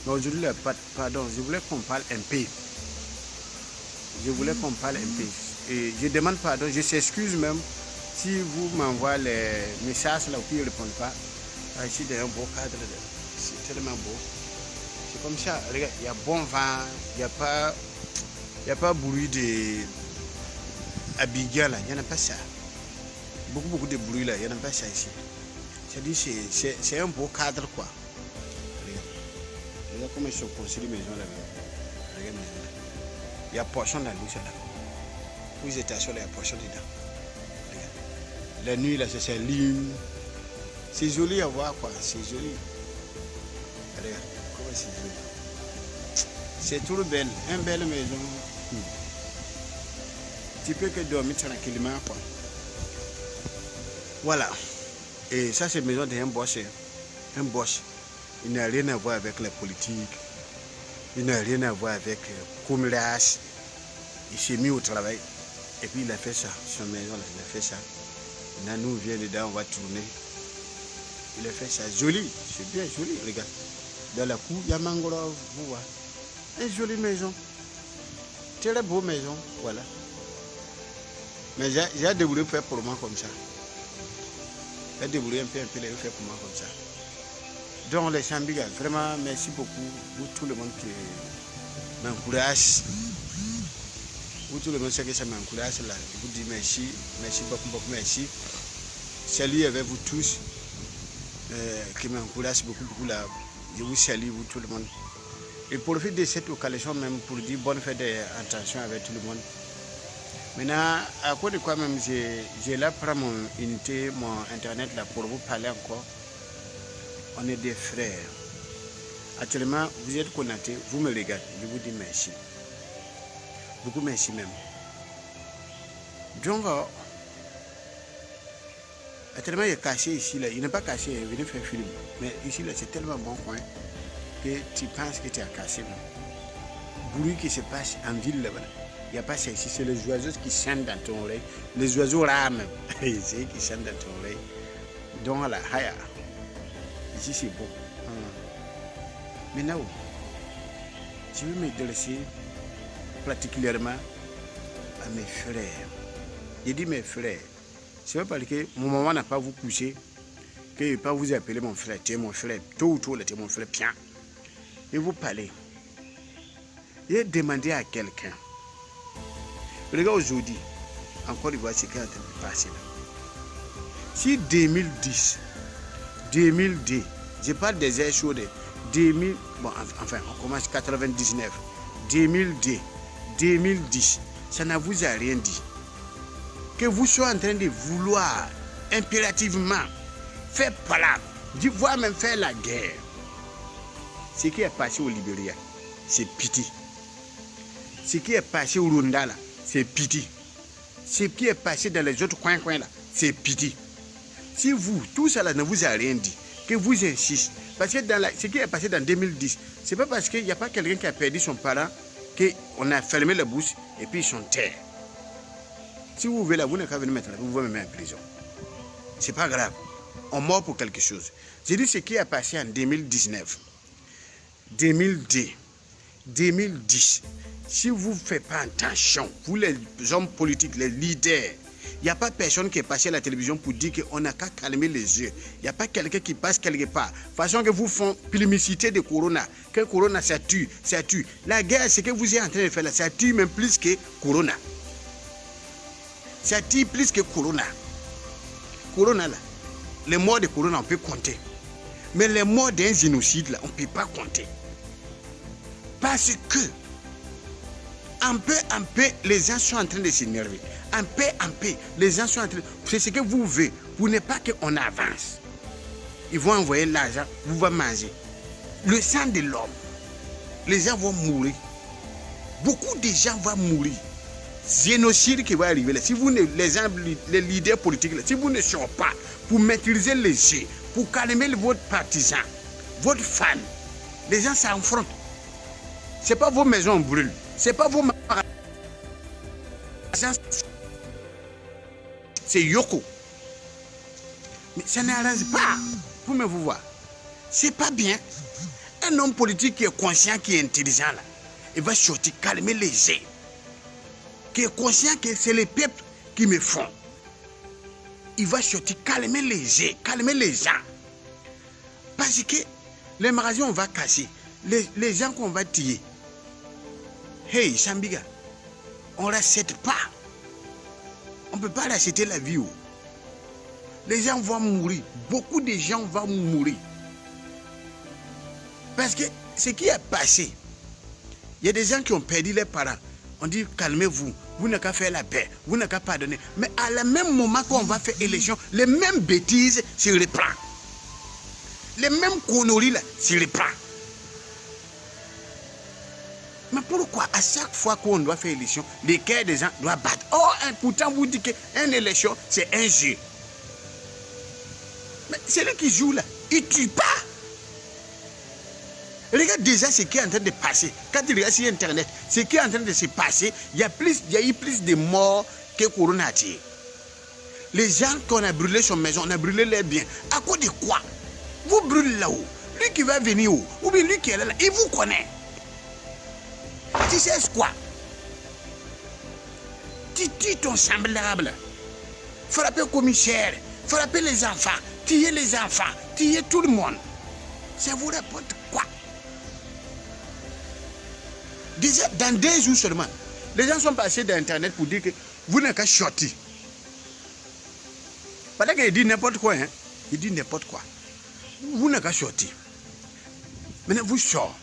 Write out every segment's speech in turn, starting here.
Non, aujourd'hui, pardon, je voulais qu'on parle un peu. Je voulais qu'on parle un peu. Et je demande pardon, je s'excuse même si vous m'envoyez les messages là où ils ne répondent pas. Ici, il y a un beau cadre, c'est tellement beau. C'est comme ça, regarde, il y a bon vent, il n'y a pas bruit de Abidjan là, il n'y en a pas ça. Beaucoup de bruit là, il n'y en a pas ça ici. C'est-à-dire c'est un beau cadre quoi. Regarde comment ils sont construits les maisons là. Regarde maison là. Il y a poisson dans l'eau là. Vous êtes assis là, il y a poisson dedans. Regarde. La nuit là, c'est ligne. C'est joli à voir quoi, c'est joli. Regarde, comment c'est joli. C'est trop belle, une belle maison. Tu peux que dormir tranquillement quoi. Voilà. Et ça c'est la maison d'un boss. Un boss. Il n'a rien à voir avec la politique. Il n'a rien à voir avec commerce. Il s'est mis au travail. Et puis il a fait ça. Son maison là, il a fait ça. Maintenant nous vient dedans, on va tourner. Il a fait ça. Joli. C'est bien joli. Regarde. Dans la cour, il y a mangrove. Vous voyez. Une jolie maison. Très beau maison. Voilà. Mais j'ai débrouillé faire pour moi comme ça. J'ai débrouillé un peu les faire pour moi comme ça. Donc les Chambigas, vraiment merci beaucoup pour tout le monde qui m'encourage. Pour tout le monde qui ça m'encourage là. Je vous dis merci. Merci beaucoup, merci. Salut avec vous tous qui m'encouragent beaucoup là. Je vous salue vous tout le monde. Et profite de cette occasion même pour dire bonne fête d'intention avec tout le monde. Maintenant, à cause de quoi même, j'ai là prendre mon unité, mon internet là pour vous parler encore. On est des frères. Actuellement, vous êtes connectés, vous me regardez, je vous dis merci. Beaucoup merci même. Donc, actuellement, il est caché ici, là. Il n'est pas caché, il vient faire film. Mais ici, là, c'est tellement bon coin que tu penses que tu as caché. Bruit qui se passe en ville là-bas. Il n'y a pas ça ici, c'est les oiseaux qui chantent dans ton oreille. Les oiseaux rament, c'est eux qui chantent dans ton oreille. Donc là, haya. Ici c'est beau. Maintenant, je vais m'adresser particulièrement à mes frères. Je dis mes frères. C'est pas parce que mon maman n'a pas vous couché que je ne vais pas vous appeler mon frère. Tu es mon frère. Tôt ou tôt, tu es mon frère. Bien. Et vous parlez. Et demandez à quelqu'un. Regarde aujourd'hui, encore une fois, ce qui est en train de passer là. Si 2010, 2002, je parle des airs chauds de 2000, bon, enfin, on commence 99, 2002, 2010, ça ne vous a rien dit. Que vous soyez en train de vouloir impérativement faire palabre, voire même faire la guerre. Ce qui est passé au Libéria, c'est pitié. Ce qui est passé au Rwanda là, c'est pitié. Ce qui est passé dans les autres coins là, c'est pitié. Si vous, tout ça là ne vous a rien dit, que vous insistez, parce que ce qui est passé dans 2010, c'est pas parce qu'il n'y a pas quelqu'un qui a perdu son parent qu'on a fermé la bouche et puis ils sont terre. Si vous voulez là, vous n'avez qu'à venir mettre là, vous pouvez me mettre en prison. C'est pas grave. On meurt pour quelque chose. J'ai dit ce qui est passé en 2019, 2002, 2010. Si vous ne faites pas attention, vous les hommes politiques, les leaders, il n'y a pas personne qui est passé à la télévision pour dire qu'on n'a qu'à calmer les yeux. Il n'y a pas quelqu'un qui passe quelque part. De toute façon que vous font publicité de Corona, que Corona ça tue, ça tue. La guerre, ce que vous êtes en train de faire là, ça tue même plus que Corona. Ça tue plus que Corona. Corona là, les morts de Corona on peut compter. Mais les morts d'un génocide là, on ne peut pas compter. Parce que un peu, les gens sont en train de s'énerver. Un peu, les gens sont en train de... C'est ce que vous voulez. Vous n'êtes pas qu'on avance. Ils vont envoyer l'argent, vous allez manger. Le sang de l'homme, les gens vont mourir. Beaucoup de gens vont mourir. Génocide qui va arriver là. Si vous ne, les leaders politiques là, si vous ne sortez pas pour maîtriser les jeux, pour calmer votre partisan, votre fan, les gens s'affrontent. Ce n'est pas vos maisons brûlent. Ce n'est pas vos magasins. C'est Yoko. Mais ça n'arrange pas. Vous me vous voyez. C'est pas bien. Un homme politique qui est conscient, qui est intelligent, là, il va sortir calmer les gens. Qui est conscient que c'est les peuples qui me font. Il va sortir calmer les gens, calmer les gens. Parce que les magasins, on va casser. Les gens qu'on va tuer. Hey, Sambiga, on ne rachète pas. On ne peut pas racheter la vie. Les gens vont mourir. Beaucoup de gens vont mourir. Parce que ce qui est passé, il y a des gens qui ont perdu leurs parents. On dit calmez-vous, vous n'avez qu'à faire la paix, vous n'avez qu'à pardonner. Mais à le même moment qu'on va faire élection, les mêmes bêtises se reprennent. Les mêmes conneries là se reprennent. Mais pourquoi à chaque fois qu'on doit faire élection, les cœurs des gens doivent battre? Oh, pourtant vous dites qu'une élection c'est un jeu. Mais celui qui joue là, il ne tue pas. Regarde déjà ce qui est en train de passer. Quand tu regardes sur Internet, ce qui est en train de se passer, il y a eu plus de morts que Corona a tué. Les gens qu'on a brûlé son maison, on a brûlé leurs biens. À cause de quoi? Vous brûlez là-haut. Lui qui va venir où? Ou bien lui qui est là, il vous connaît. Tu sais quoi? Tu tues ton semblable. Frapper le commissaire, frapper les enfants, tuer les enfants, tuer tout le monde. Ça vous rapporte quoi? Déjà, dans 2 jours seulement, les gens sont passés dans Internet pour dire que vous n'avez qu'à sortir. Pendant qu'il dit n'importe quoi, hein? Il dit n'importe quoi. Vous n'avez qu'à sortir. Maintenant, vous sortez.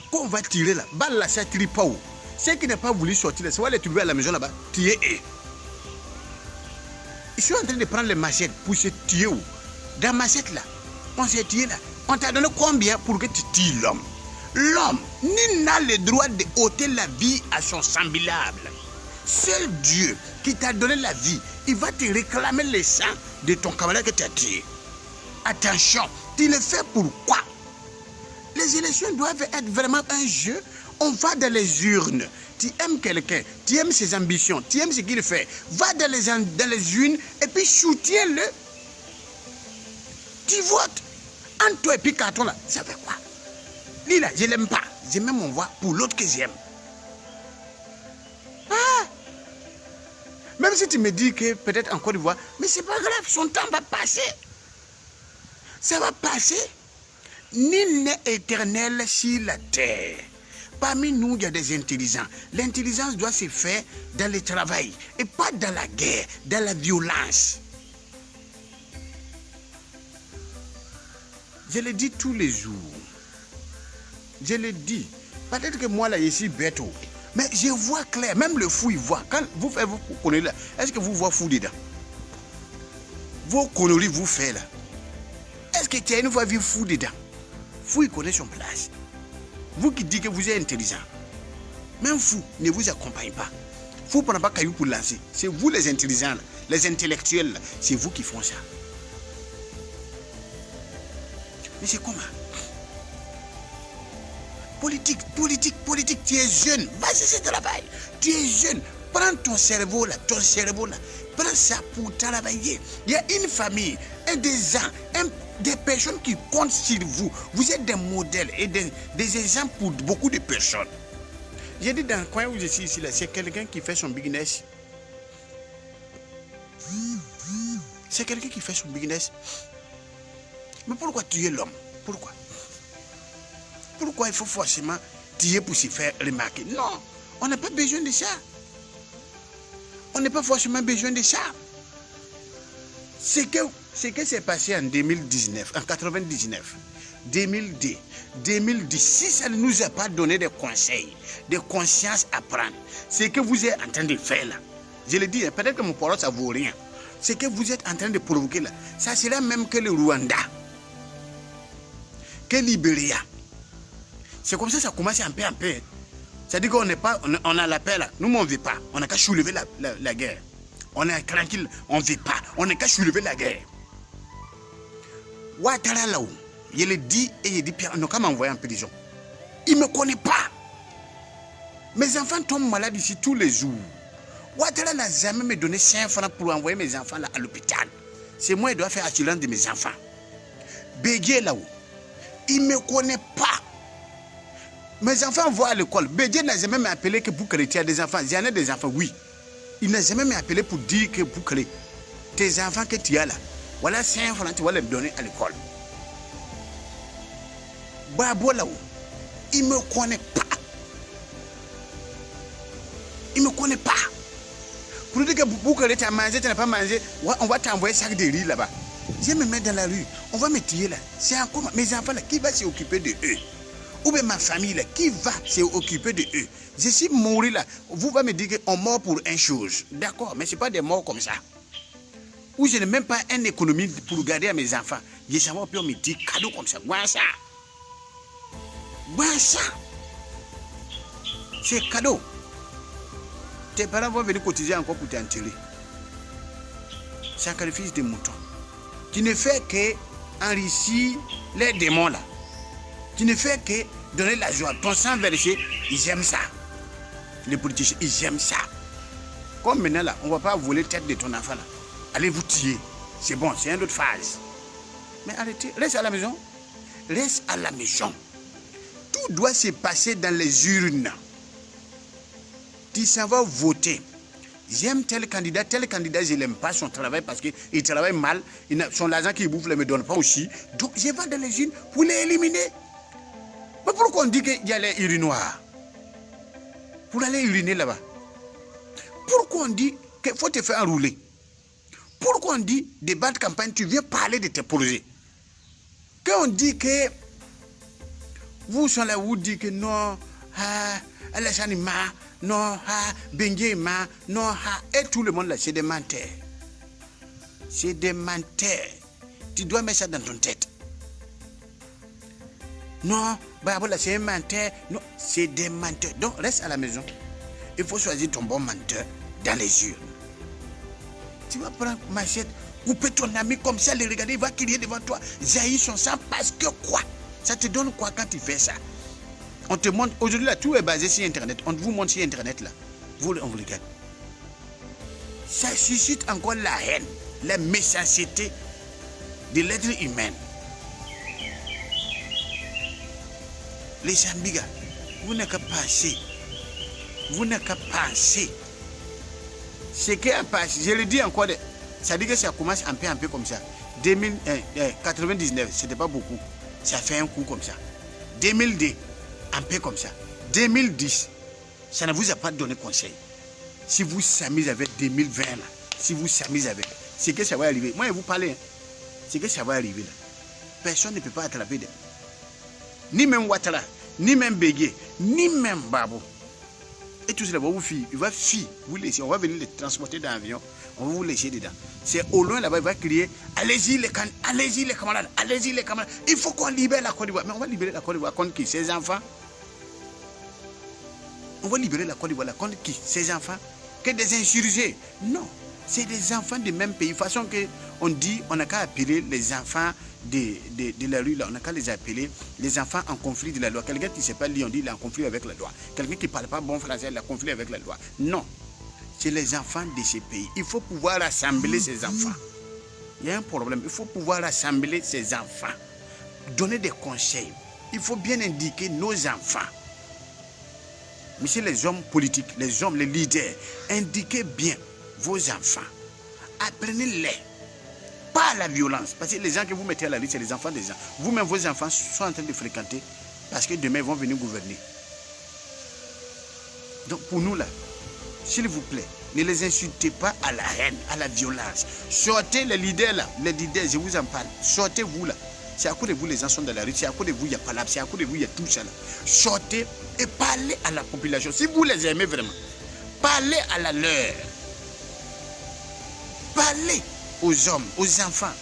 Quand on va tirer là, balle là, ça ne tire pas où. Ceux qui n'ont pas voulu sortir, ça va les trouver à la maison là-bas, tirer eux. Ils sont en train de prendre les machettes pour se tuer où? Dans la machette là, on s'est tué là. On t'a donné combien pour que tu tues l'homme? L'homme, nul n'a le droit de ôter la vie à son semblable. Seul Dieu qui t'a donné la vie, il va te réclamer le sang de ton camarade que tu as tué. Attention, tu le fais pourquoi? Les élections doivent être vraiment un jeu. On va dans les urnes. Tu aimes quelqu'un, tu aimes ses ambitions, tu aimes ce qu'il fait. Va dans les urnes et puis soutiens-le. Tu votes. Entre toi et puis carton là, ça fait quoi? Lui là, je ne l'aime pas. Je mets mon voix pour l'autre que j'aime. Ah! Même si tu me dis que peut-être en Côte d'Ivoire, mais c'est pas grave, son temps va passer. Ça va passer. Nul n'est éternel sur la terre. Parmi nous, il y a des intelligents. L'intelligence doit se faire dans le travail et pas dans la guerre, dans la violence. Je le dis tous les jours. Je le dis. Peut-être que moi là, je suis bête. Mais je vois clair. Même le fou, il voit. Quand vous faites vos conneries là, est-ce que vous voyez fou dedans? Vos conneries, vous faites là. Est-ce que tu as une fois vu fou dedans? Fou, il connaît son place. Vous qui dites que vous êtes intelligent, même fou ne vous accompagne pas. Fou ne prend pas caillou pour lancer. C'est vous les intelligents, là, les intellectuels, c'est vous qui font ça. Mais c'est comment? Politique, tu es jeune, vas-y, c'est travail. Tu es jeune, prends ton cerveau là, prends ça pour travailler. Il y a une famille, des gens, des personnes qui comptent sur vous. Vous êtes des modèles et des exemples pour beaucoup de personnes. J'ai dit dans le coin où je suis ici, c'est quelqu'un qui fait son business. C'est quelqu'un qui fait son business. Mais pourquoi tuer l'homme? Pourquoi? Pourquoi il faut forcément tuer pour se faire remarquer? Non, on n'a pas besoin de ça. On n'a pas forcément besoin de ça. Ce que s'est passé en 2019, en 99, 2002, 2010, si ça ne nous a pas donné des conseils, des consciences à prendre, ce que vous êtes en train de faire là, je le dis, peut-être que mon parole ça vaut rien. Ce que vous êtes en train de provoquer là, ça sera même que le Rwanda, que le Libéria. C'est comme ça commence un peu. C'est-à-dire qu'on n'est pas, on a la paix là. Nous, on ne veut pas. On n'a qu'à soulever la guerre. On est tranquille, on ne veut pas. On n'a qu'à soulever la guerre. Ouattara là-haut, je le dis et je dis, Pierre, on n'a qu'à m'envoyer en prison. Il ne me connaît pas. Mes enfants tombent malades ici tous les jours. Ouattara n'a jamais me donné 5 francs pour envoyer mes enfants là à l'hôpital. C'est moi qui dois faire assurance de mes enfants. Bégué là-haut, il ne me connaît pas. Mes enfants vont à l'école. Bédié n'a jamais appelé que Boukele, tu as des enfants. J'en ai des enfants, oui. Il n'a jamais appelé pour dire que Boukele, tes enfants que tu as là, voilà 5 francs, tu vas les donner à l'école. Babo là-haut, il ne me connaît pas. Il ne me connaît pas. Pour dire que Boukele, tu as mangé, tu n'as pas mangé, on va t'envoyer sac de riz là-bas. Je vais me mettre dans la rue, on va me tuer là. C'est encore mes enfants là, qui va s'occuper de eux? Ou bien ma famille là, qui va s'occuper de eux? Je suis mort là, vous va me dire qu'on meurt pour une chose. D'accord, mais ce n'est pas des morts comme ça. Ou je n'ai même pas une économie pour garder à mes enfants. Je sais pas, puis on me dit cadeau comme ça. Voilà ça. Voilà ça. C'est cadeau. Tes parents vont venir cotiser encore pour t'enterrer. Sacrifice de moutons. Tu ne fais que enrichir les démons là. Tu ne fais que donner la joie. Ton sang versé, ils aiment ça. Les politiciens, ils aiment ça. Comme maintenant là, on ne va pas voler la tête de ton enfant là. Allez vous tuer. C'est bon, c'est une autre phase. Mais arrêtez, reste à la maison. Reste à la maison. Tout doit se passer dans les urnes. Tu s'en vas voter. J'aime tel candidat, je n'aime pas son travail parce qu'il travaille mal. Son argent qu'il bouffe ne me donne pas aussi. Donc je vais dans les urnes pour les éliminer. Mais pourquoi on dit qu'il y a les urinoirs? Pour aller uriner là-bas. Pourquoi on dit qu'il faut te faire enrouler? Pourquoi on dit débat de campagne, tu viens parler de tes projets? Quand on dit que vous sont là, vous dites que non, Alassane Ma, non, Bengue Ma, non, et tout le monde là, c'est des menteurs. C'est des menteurs. Tu dois mettre ça dans ton tête. Non, là c'est un menteur. Non, c'est des menteurs. Donc reste à la maison. Il faut choisir ton bon menteur dans les urnes. Tu vas prendre machette, couper ton ami comme ça, le regarder, il va crier devant toi, jaillir son sang parce que quoi? Ça te donne quoi quand tu fais ça? On te montre, aujourd'hui là, tout est basé sur Internet. On vous montre sur Internet là. On vous regarde. Ça suscite encore la haine, la méchanceté de l'être humain. Les Zambiga, vous n'avez qu'à penser. Vous n'avez qu'à penser. Ce qui a passé, je le dis encore, ça dit que ça commence un peu comme ça. 99, ce n'était pas beaucoup. Ça fait un coup comme ça. 2002, un peu comme ça. 2010, ça ne vous a pas donné conseil. Si vous s'amusez avec 2020, là, si vous s'amusez avec, c'est que ça va arriver. Moi, je vous parle, c'est que ça va arriver là. Personne ne peut pas attraper. Ni même Ouattara, ni même Bégué, ni même Babo. Et tout cela va vous fuir. Il va fuir. Vous laissez. On va venir les transporter dans l'avion. On va vous laisser dedans. C'est au loin là-bas, il va crier allez-y les camarades, allez-y les camarades. Il faut qu'on libère la Côte d'Ivoire. Mais on va libérer la Côte d'Ivoire contre qui? Ses enfants. On va libérer la Côte d'Ivoire contre qui? Ses enfants. Que des insurgés. Non. C'est des enfants du même pays. De toute façon qu'on dit, on n'a qu'à appeler les enfants de la rue, là, on n'a qu'à les appeler les enfants en conflit de la loi. Quelqu'un qui ne sait pas lire, on dit il est en conflit avec la loi. Quelqu'un qui ne parle pas bon français, il est en conflit avec la loi. Non. C'est les enfants de ces pays. Il faut pouvoir rassembler ces enfants. Il y a un problème. Il faut pouvoir rassembler ces enfants. Donner des conseils. Il faut bien indiquer nos enfants. Monsieur les hommes politiques, les hommes, les leaders, indiquez bien vos enfants. Apprenez-les. Pas à la violence. Parce que les gens que vous mettez à la liste, c'est les enfants des gens. Vous-même, vos enfants sont en train de fréquenter parce que demain, ils vont venir gouverner. Donc, pour nous, là, s'il vous plaît, ne les insultez pas à la haine, à la violence. Sortez les leaders, là. Les leaders, je vous en parle. Sortez-vous, là. C'est à cause de vous, les gens sont dans la rue. C'est à cause de vous, il y a pas là. C'est à cause de vous, il y a tout ça, là. Sortez et parlez à la population. Si vous les aimez vraiment, parlez à la leur. Parlez aux hommes, aux enfants,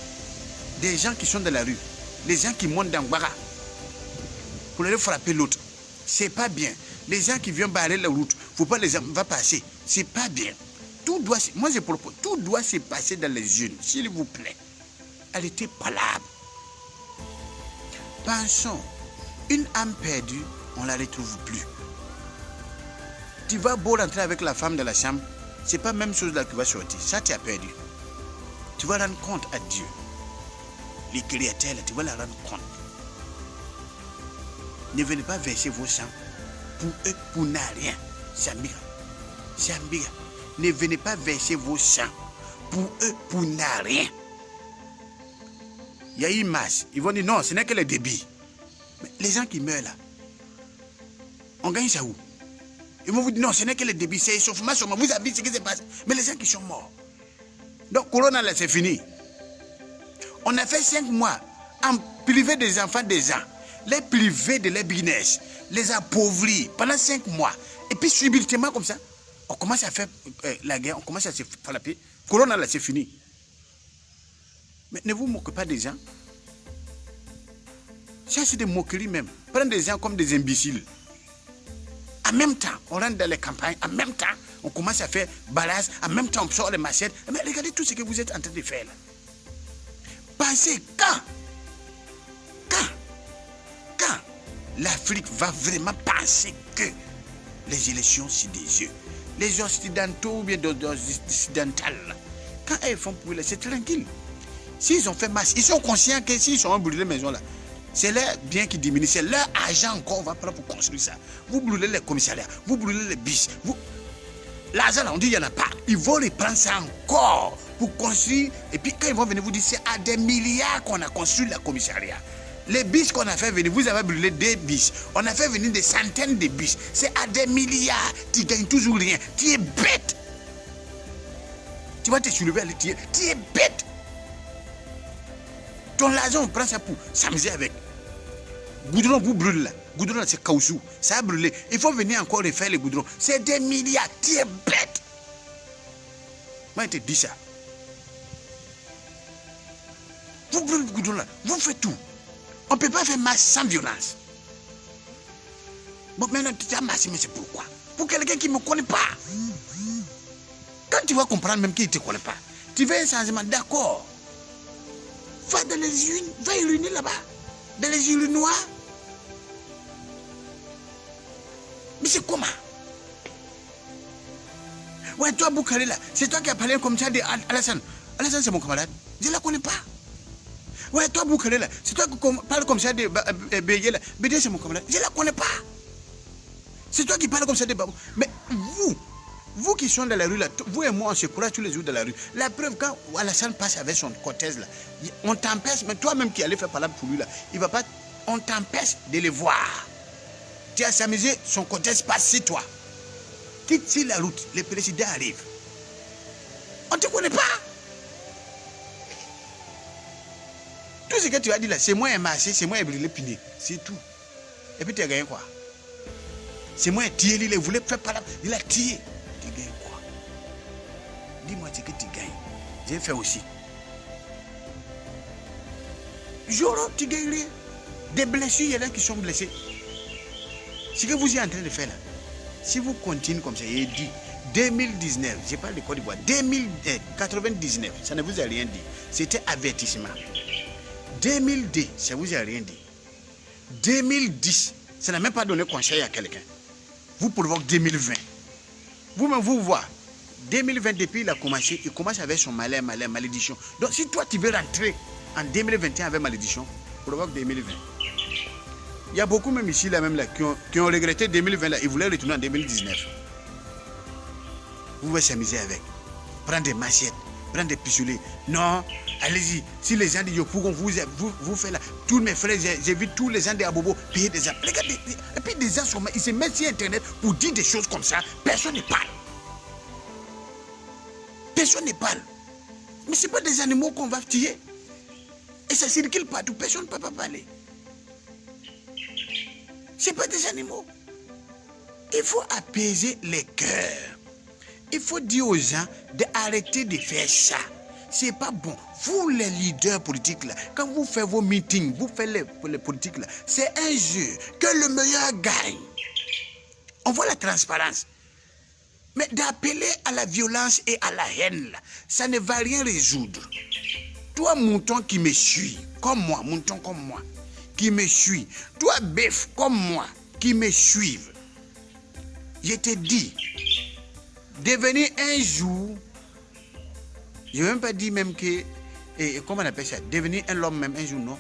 des gens qui sont dans la rue, les gens qui montent dans Gbara pour aller frapper l'autre. C'est pas bien. Les gens qui viennent barrer la route, faut pas les va passer. C'est pas bien. Tout doit, moi je propose, tout doit se passer dans les urnes, s'il vous plaît. Elle était palable. Pensons, une âme perdue, on ne la retrouve plus. Tu vas beau rentrer avec la femme de la chambre, c'est pas la même chose là qui va sortir. Ça, tu as perdu. Tu vas rendre compte à Dieu. Les créateurs, tu vas la rendre compte. Ne venez pas verser vos sangs pour eux, pour n'a rien. Sambira. Sambira. Ne venez pas verser vos sangs. Pour eux, pour n'a rien. Il y a une masse. Ils vont dire non, ce n'est que le débit. Mais les gens qui meurent là, on gagne ça où? Ils vont vous dire non, ce n'est que le débit, c'est échauffement seulement. Vous avez vu ce qui se passe. Mais les gens qui sont morts. Donc, Corona là, c'est fini. On a fait 5 mois en privé des enfants des gens, les privés de leur business, les appauvris pendant 5 mois. Et puis, subitement comme ça, on commence à faire la guerre, on commence à se frapper. Corona là, c'est fini. Mais ne vous moquez pas des gens. Ça, c'est des moqueries même. Prendre des gens comme des imbéciles. En même temps, on rentre dans les campagnes, en même temps, on commence à faire balance, en même temps, on sort les machettes. Mais regardez tout ce que vous êtes en train de faire là. Pensez quand l'Afrique va vraiment penser que les élections, c'est des yeux. Les occidentaux ou bien les occidentales, quand elles font pour c'est tranquille. S'ils ont fait masse, ils sont conscients que s'ils ont brûlé les maisons là, c'est leur bien qui diminue, c'est leur argent encore, on va prendre pour construire ça. Vous brûlez les commissariats, vous brûlez les bis. L'argent là, on dit qu'il n'y en a pas. Ils vont reprendre ça encore pour construire. Et puis quand ils vont venir vous dire, c'est à des milliards qu'on a construit la commissariat. Les bis qu'on a fait venir, vous avez brûlé des bis. On a fait venir des centaines de bis. C'est à des milliards. Tu gagnes toujours rien. Tu es bête. Tu vas te soulever à l'étier. Tu es bête. Ton argent, on prend ça pour s'amuser avec. Goudron, vous brûlez là. Goudron, c'est caoutchouc. Ça a brûlé. Il faut venir encore refaire les goudrons. C'est des milliards. Tu es bête. Moi, je te dis ça. Vous brûlez le goudron là. Vous faites tout. On ne peut pas faire masse sans violence. Bon, maintenant, tu as massé, mais c'est pourquoi? Pour quelqu'un qui ne me connaît pas. Quand tu vas comprendre même qu'il ne te connaît pas, tu veux un changement, d'accord. Va dans les urnes, va uriner là-bas. Dans les urnes noires. Mais c'est comment? Ouais, toi, Boukari, là, c'est toi qui as parlé comme ça d'Alassane. Alassane, c'est mon camarade. Je ne la connais pas. Ouais, toi, Boukari, là, c'est toi qui parles comme ça de Bédié, là. Bédié, c'est mon camarade. Je ne la connais pas. C'est toi qui parles comme ça de Babou. Mais vous qui sont dans la rue, là, vous et moi, on se croise tous les jours dans la rue. La preuve, quand Alassane passe avec son cortège, là, on t'empêche, mais toi-même qui allais faire parler pour lui, là, il va pas, on t'empêche de le voir. Tu as s'amusé, son cortège passe sur toi. Quitte sur la route, le président arrive. On ne te connaît pas. Tout ce que tu as dit là, c'est moi un marché, c'est moi un brûlé pinier. C'est tout. Et puis tu as gagné quoi? C'est moi un tiré, il voulait faire parler, il a tiré. Tu gagnes quoi? Dis-moi ce que tu gagnes. J'ai fait aussi. Joro, tu gagnes rien. Des blessures, il y en a qui sont blessés. Ce que vous êtes en train de faire là, si vous continuez comme ça, il dit 2019, je parle de Côte d'Ivoire, 2099, ça ne vous a rien dit. C'était avertissement. 2002, ça ne vous a rien dit. 2010, ça n'a même pas donné conseil à quelqu'un. Vous provoquez 2020. Vous-même, vous voyez, 2020, depuis il a commencé, il commence avec son malédiction. Donc, si toi, tu veux rentrer en 2021 avec malédiction, provoque 2020. Il y a beaucoup même ici, là, même, là, qui ont regretté 2020, là, ils voulaient retourner en 2019. Vous pouvez s'amuser avec. Prendre des machettes, prendre des pistolets. Non, allez-y. Si les gens disent, pourquoi vous faites là, tous mes frères, j'ai vu tous les gens de Abobo payer des gens. Regardez, et puis des gens, ils se mettent sur Internet pour dire des choses comme ça. Personne ne parle. Personne ne parle. Mais ce n'est pas des animaux qu'on va tuer. Et ça circule partout. Personne ne peut pas parler. Ce n'est pas des animaux. Il faut apaiser les cœurs. Il faut dire aux gens d'arrêter de faire ça. C'est pas bon. Vous, les leaders politiques, là, quand vous faites vos meetings, vous faites les politiques, là, c'est un jeu. Que le meilleur gagne. On voit la transparence. Mais d'appeler à la violence et à la haine, là, ça ne va rien résoudre. Toi, mouton qui me suis, comme moi, mouton comme moi, qui me suis. Toi, bœuf comme moi, qui me suivent. Je te dis, devenir un jour, je ne vais même pas dire même que, comment on appelle ça, devenir un homme même un jour, non.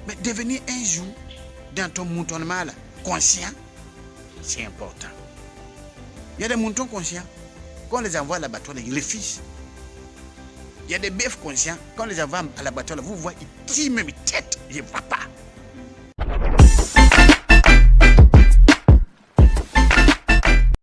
Mais devenir un jour, dans ton moutonnement là, conscient, C'est important. Il y a des moutons conscients. Quand on les envoie à l'abattoir, ils refusent. Il y a des bœufs conscients. Quand on les envoie à l'abattoir, vous voyez, ils tirent même tête. Je ne vois pas.